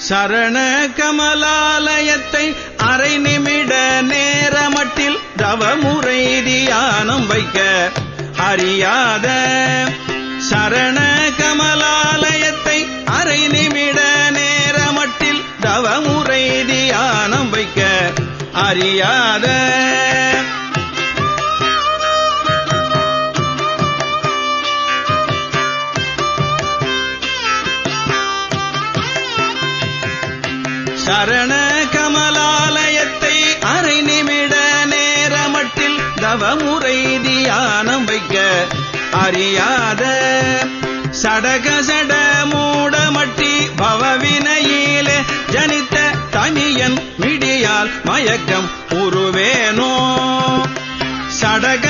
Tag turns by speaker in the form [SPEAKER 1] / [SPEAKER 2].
[SPEAKER 1] சரண கமலாலயத்தை அரை நிமிட நேரமட்டில் தவமுறை தியானம் வைக்க அறியாத சரண கமலாலயத்தை அரை நிமிட நேரமட்டில் தவமுறை தியானம் வைக்க அறியாத சரண கமலாலயத்தை அரை நிமிட நேரமட்டில் தவமுறை தியானம் வைக்க அறியாத சடக சட மூடமட்டி பவவினையிலே ஜனித்த தனியன் மிடியால் மயக்கம் உருவேனோ சடக